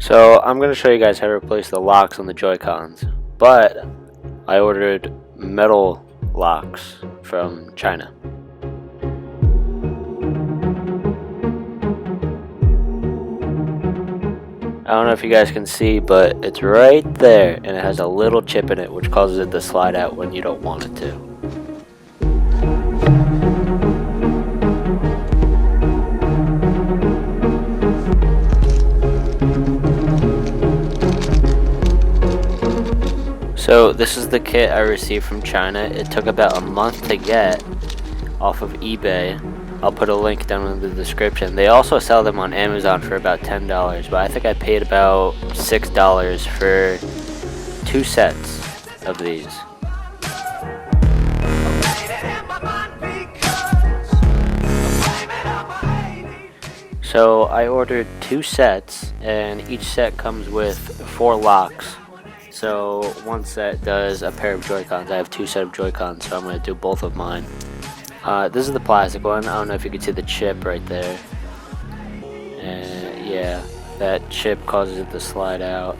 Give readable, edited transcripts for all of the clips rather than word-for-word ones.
So I'm going to show you guys how to replace the locks on the Joy-Cons, but I ordered metal locks from China. I don't know if you guys can see, but it's right there, and it has a little chip in it which causes it to slide out when you don't want it to. So this is the kit I received from China. It took about a month to get off of eBay. I'll put a link down in the description. They also sell them on Amazon for about $10, but I think I paid about $6 for 2 sets of these. So I ordered 2 sets, and each set comes with 4 locks. So one set does a pair of Joy-Cons. I have 2 sets of Joy-Cons, so I'm going to do both of mine. This is the plastic one. I don't know if you can see the chip right there. And yeah, that chip causes it to slide out.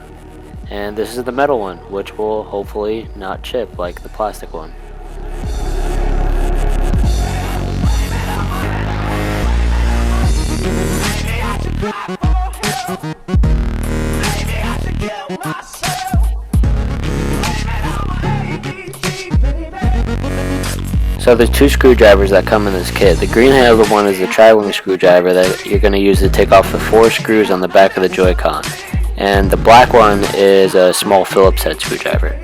And this is the metal one, which will hopefully not chip like the plastic one. So there's 2 screwdrivers that come in this kit. The green handled one is the tri-wing screwdriver that you're going to use to take off the 4 screws on the back of the Joy-Con. And the black one is a small Phillips head screwdriver.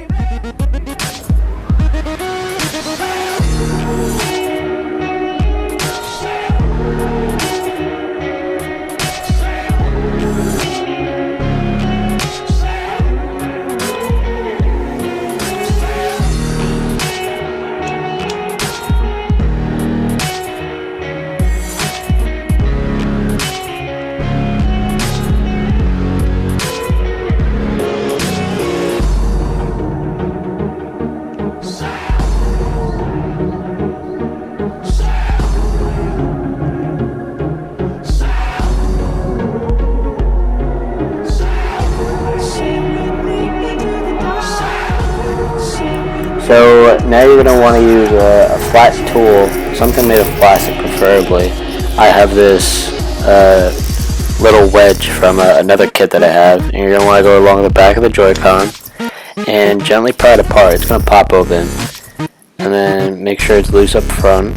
So now you're going to want to use a flat tool, something made of plastic preferably. I have this little wedge from another kit that I have, and you're going to want to go along the back of the Joy-Con and gently pry it apart. It's going to pop open, and then make sure it's loose up front.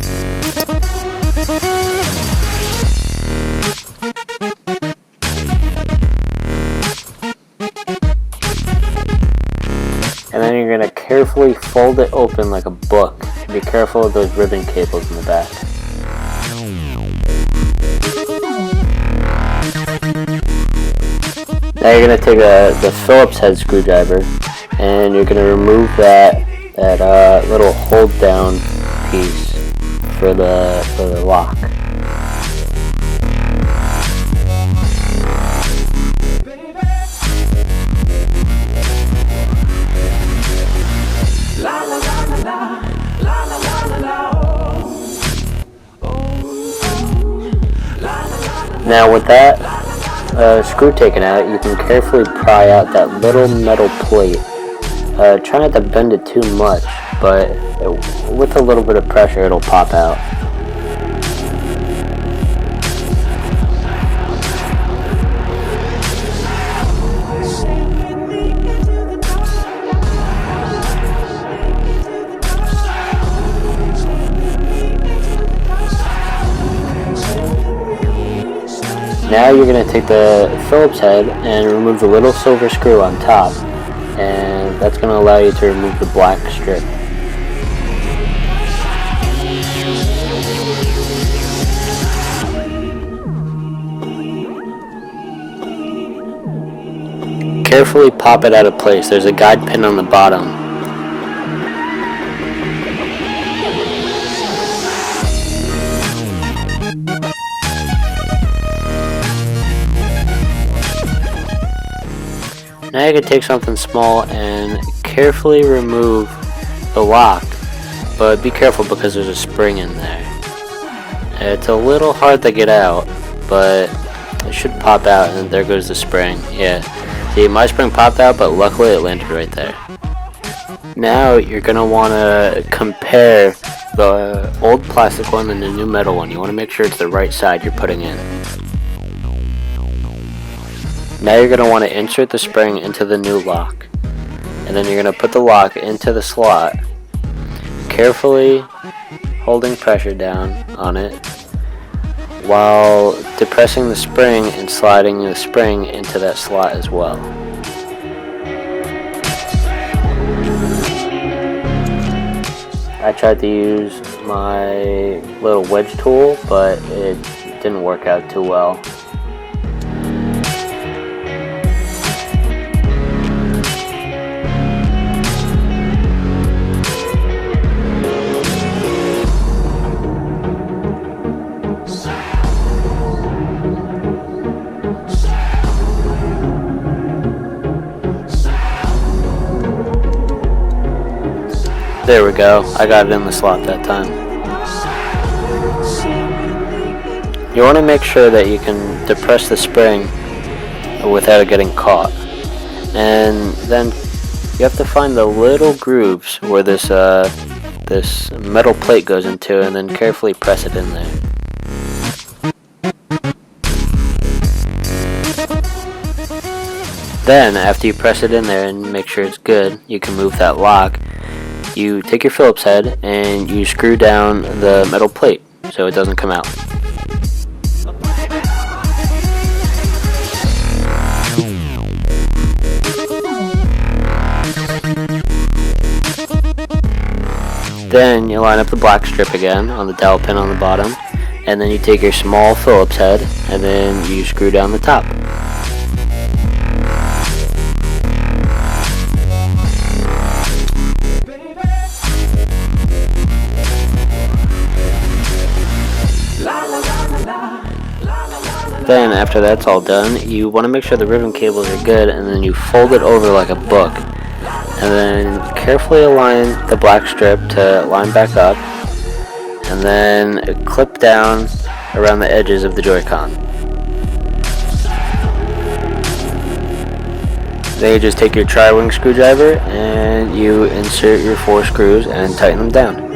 And then you're going to carefully fold it open like a book. Be careful of those ribbon cables in the back. Now you're going to take the Phillips head screwdriver, and you're going to remove that little hold down piece for the lock. Now with that screw taken out, you can carefully pry out that little metal plate. Try not to bend it too much, but with a little bit of pressure it'll pop out. Now you're going to take the Phillips head and remove the little silver screw on top, and that's going to allow you to remove the black strip. Carefully pop it out of place. There's a guide pin on the bottom. Now you can take something small and carefully remove the lock, but be careful because there's a spring in there. It's a little hard to get out, but It should pop out, and there goes the spring. Yeah. See, my spring popped out, but luckily it landed right there. Now you're going to want to compare the old plastic one and the new metal one. You want to make sure it's the right side you're putting in. Now you're going to want to insert the spring into the new lock. And then you're going to put the lock into the slot, carefully holding pressure down on it while depressing the spring and sliding the spring into that slot as well. I tried to use my little wedge tool, but it didn't work out too well. There we go, I got it in the slot that time. You want to make sure that you can depress the spring without it getting caught. And then you have to find the little grooves where this metal plate goes into, and then carefully press it in there. Then, after you press it in there and make sure it's good, you can move that lock. You take your Phillips head and you screw down the metal plate so it doesn't come out. Then you line up the black strip again on the dowel pin on the bottom, and then you take your small Phillips head and then you screw down the top. Then after that's all done, you want to make sure the ribbon cables are good, and then you fold it over like a book, and then carefully align the black strip to line back up, and then clip down around the edges of the Joy-Con. Then you just take your tri-wing screwdriver and you insert your 4 screws and tighten them down.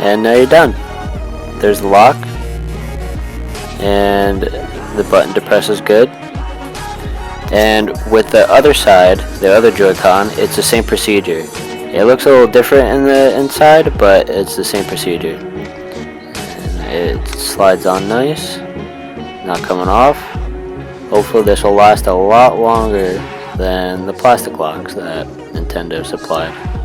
And now you're done. There's the lock, and the button depresses good. And with the other side, the other Joy-Con, it's the same procedure. It looks a little different in the inside, but it's the same procedure. And it slides on nice, not coming off. Hopefully this will last a lot longer than the plastic locks that Nintendo supplied.